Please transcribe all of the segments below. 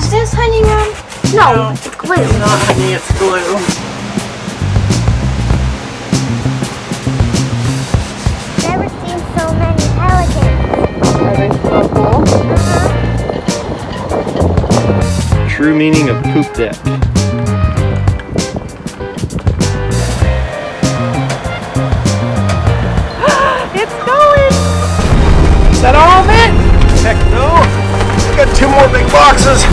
Is this honey rum? No, it's glue. It's not honey, it's glue. Never seen so many pelicans. Are they so cool? True meaning of poop deck. It's going! Is that all of it? Heck no! I got 2 more big boxes.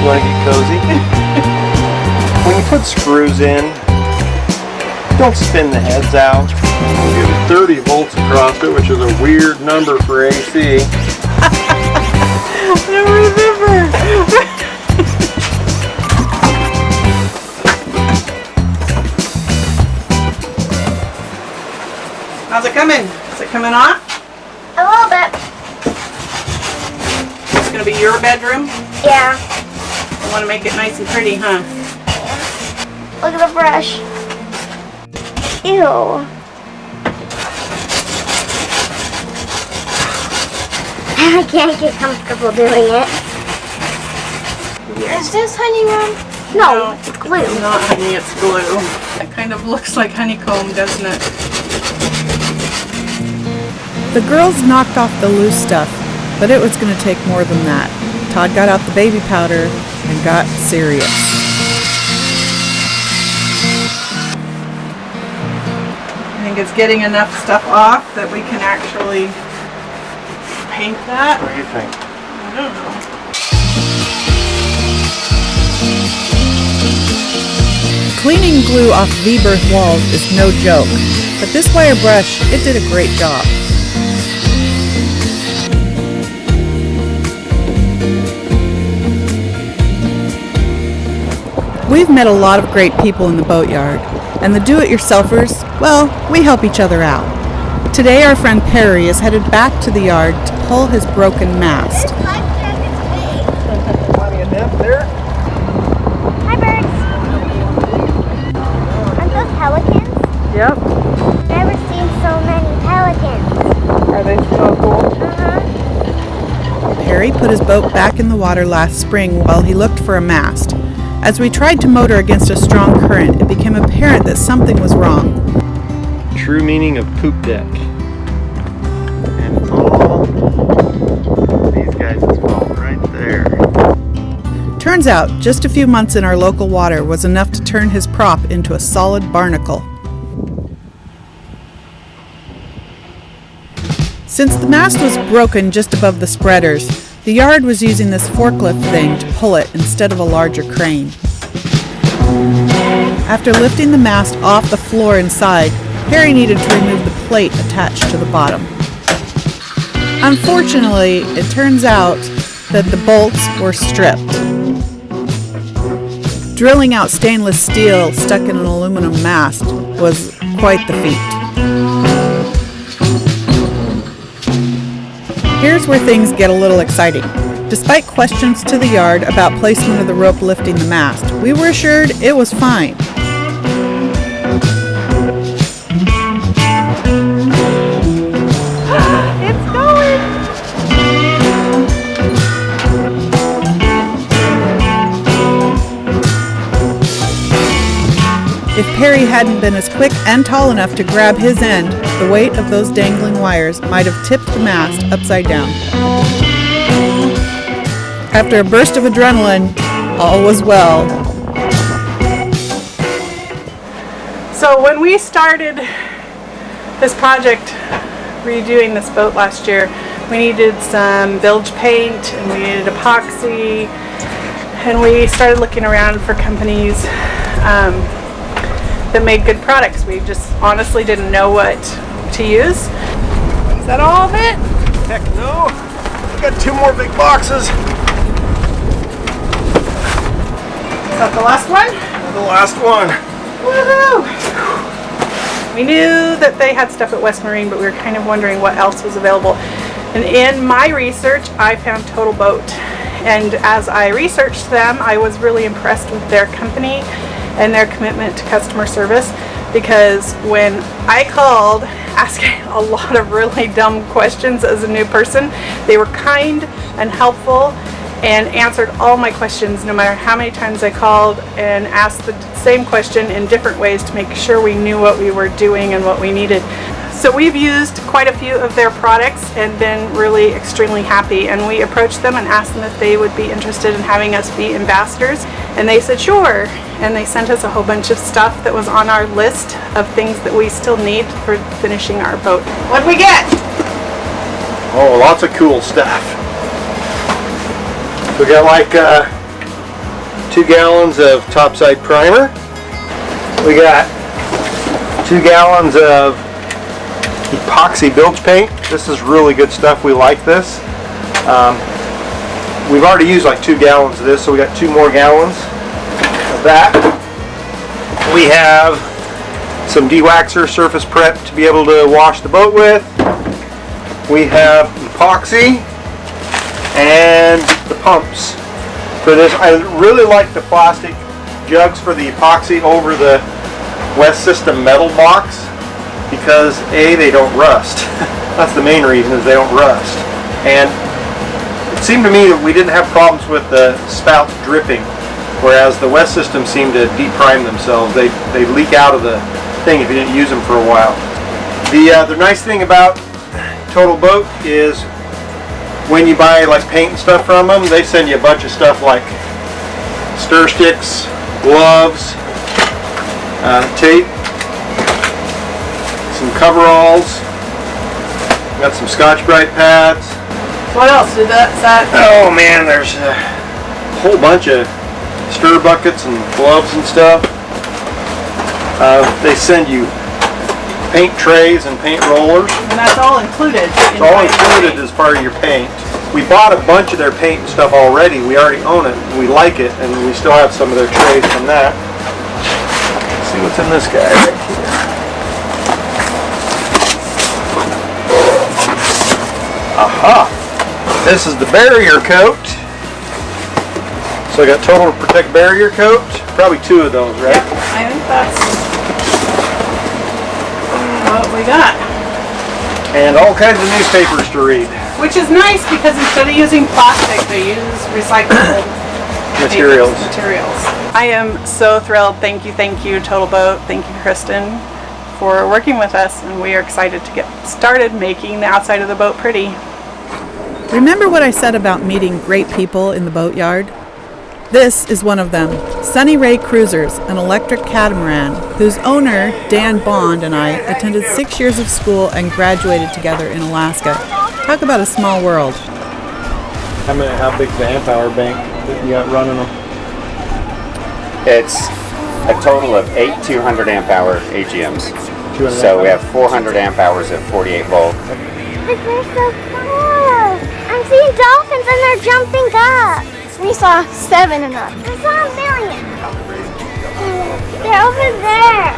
Want to get cozy? When you put screws in, don't spin the heads out. You get 30 volts across it, which is a weird number for AC. I don't remember. How's it coming? Is it coming off? A little bit. It's going to be your bedroom? Yeah. I want to make it nice and pretty, huh? Look at the brush. Ew. I can't get comfortable doing it. Is this honey rum? No, it's glue. It's not honey, it's glue. It kind of looks like honeycomb, doesn't it? The girls knocked off the loose stuff, but it was going to take more than that. Todd got out the baby powder and got serious. I think it's getting enough stuff off that we can actually paint that. What do you think? I don't know. Cleaning glue off V-berth walls is no joke, but this wire brush, it did a great job. We've met a lot of great people in the boatyard, and the do-it-yourselfers, well, we help each other out. Today our friend Perry is headed back to the yard to pull his broken mast. Plenty of depth there. Hi, birds. Aren't those pelicans? Yep. Never seen so many pelicans. Are they so cool? Perry put his boat back in the water last spring while he looked for a mast. As we tried to motor against a strong current, it became apparent that something was wrong. True meaning of poop deck. And it's all these guys' fault right there. Turns out, just a few months in our local water was enough to turn his prop into a solid barnacle. Since the mast was broken just above the spreaders, the yard was using this forklift thing to pull it instead of a larger crane. After lifting the mast off the floor inside, Perry needed to remove the plate attached to the bottom. Unfortunately, it turns out that the bolts were stripped. Drilling out stainless steel stuck in an aluminum mast was quite the feat. Here's where things get a little exciting. Despite questions to the yard about placement of the rope lifting the mast, we were assured it was fine. It's going! If Perry hadn't been as quick and tall enough to grab his end, the weight of those dangling wires might have tipped the mast upside down. After a burst of adrenaline, all was well. So when we started this project, redoing this boat last year, we needed some bilge paint and we needed epoxy, and we started looking around for companies that made good products. We just honestly didn't know what to use. Is that all of it? Heck no! I got 2 more big boxes. Is that the last one? The last one. Woohoo! We knew that they had stuff at West Marine, but we were kind of wondering what else was available. And in my research, I found Total Boat. And as I researched them, I was really impressed with their company and their commitment to customer service, because when I called asking a lot of really dumb questions as a new person, they were kind and helpful and answered all my questions no matter how many times I called, and asked the same question in different ways to make sure we knew what we were doing and what we needed. So we've used quite a few of their products and been really extremely happy, and we approached them and asked them if they would be interested in having us be ambassadors, and they said sure, and they sent us a whole bunch of stuff that was on our list of things that we still need for finishing our boat. What'd we get? Oh, lots of cool stuff. We got like 2 gallons of topside primer. We got 2 gallons of epoxy bilge paint. This is really good stuff. We like this. We've already used like 2 gallons of this, so we got 2 more gallons of that. We have some dewaxer surface prep to be able to wash the boat with. We have epoxy and the pumps for this. I really like the plastic jugs for the epoxy over the West System metal box, because A, they don't rust. That's the main reason, is they don't rust. And it seemed to me that we didn't have problems with the spouts dripping, whereas the West System seemed to deprime themselves. They leak out of the thing if you didn't use them for a while. The nice thing about Total Boat is when you buy like paint and stuff from them, they send you a bunch of stuff like stir sticks, gloves, tape, some coveralls, got some Scotch-Brite pads. What else did that? Oh man, there's a whole bunch of stir buckets and gloves and stuff. They send you paint trays and paint rollers. And that's all included. It's all included as part of your paint. We bought a bunch of their paint and stuff already. We already own it. We like it, and we still have some of their trays from that. Let's see what's in this guy right here. Aha! This is the barrier coat. So I got Total Protect barrier coat. Probably 2 of those, right? Yep, I think that's what we got. And all kinds of newspapers to read. Which is nice, because instead of using plastic, they use recyclable Materials. I am so thrilled. Thank you, Total Boat. Thank you, Kristen, for working with us, and we are excited to get started making the outside of the boat pretty. Remember what I said about meeting great people in the boatyard? This is one of them, Sunny Ray Cruisers, an electric catamaran whose owner, Dan Bond, and I attended 6 years of school and graduated together in Alaska. Talk about a small world. How big's the amp hour bank that you got running them? It's a total of 8 200 amp hour AGMs. So we have 400 amp hours at 48 volt. They're so cool. I'm seeing dolphins and they're jumping up. We saw 7 of them. I saw a million. They're over there.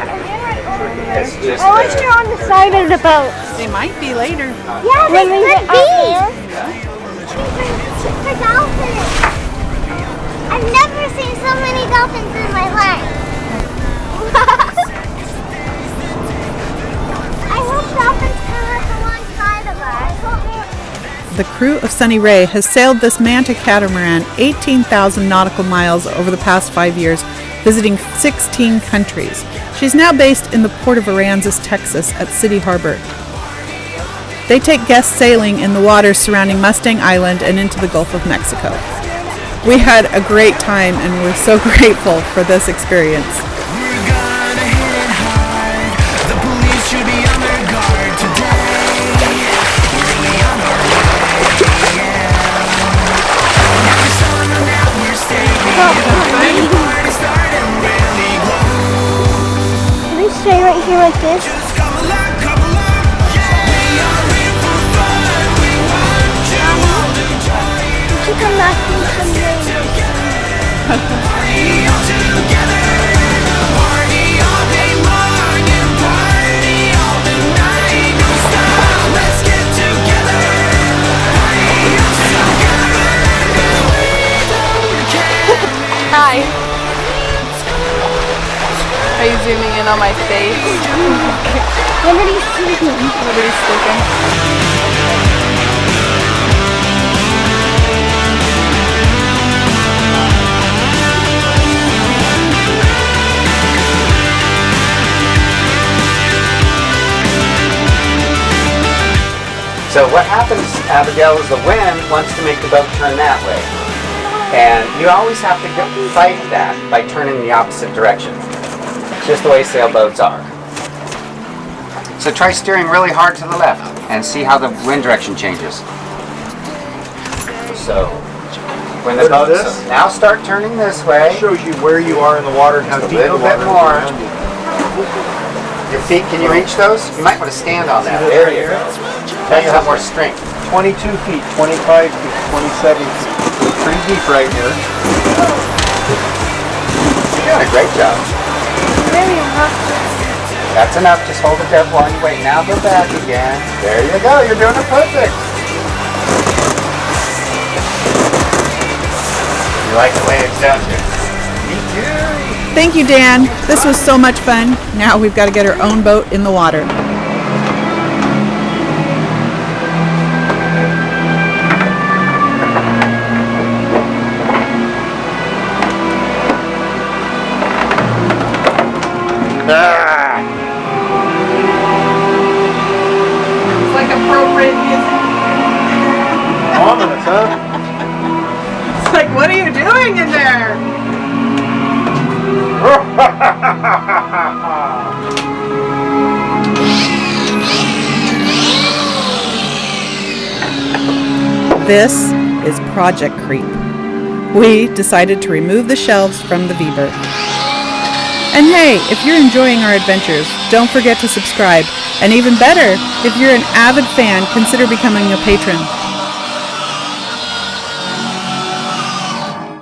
I wish they're on the side of the boat. They might be later. Yeah, they could be. For dolphins. I've never seen so many dolphins in my life. I hope dolphins come up alongside of us. The crew of Sunny Ray has sailed this Manta catamaran 18,000 nautical miles over the past 5 years, visiting 16 countries. She's now based in the port of Aransas, Texas at City Harbor. They take guests sailing in the waters surrounding Mustang Island and into the Gulf of Mexico. We had a great time, and we're so grateful for this experience. Can we stay right here like this? We should come back to some rain. know my face. Nobody's sleeping. Nobody's sleeping. So what happens, Abigail, is the wind wants to make the boat turn that way. And you always have to fight that by turning the opposite direction. It's just the way sailboats are. So try steering really hard to the left and see how the wind direction changes. So when the boat now start turning this way. It shows you where you are in the water and how deep a little bit more. Your feet, can you reach those? You might want to stand on that. There you go. Now you have more strength. 22 feet, 25 feet, 27 feet. It's pretty deep right here. You're doing a great job. Very rough. That's enough. Just hold it there while you wait. Now go back again. There you go. You're doing it perfect. You like the waves, don't you? Me too. Thank you, Dan. This was so much fun. Now we've got to get our own boat in the water. It's like appropriate music. Ominous, huh? It's like, what are you doing in there? This is Project Creep. We decided to remove the shelves from the V-berth. And hey, if you're enjoying our adventures, don't forget to subscribe. And even better, if you're an avid fan, consider becoming a patron.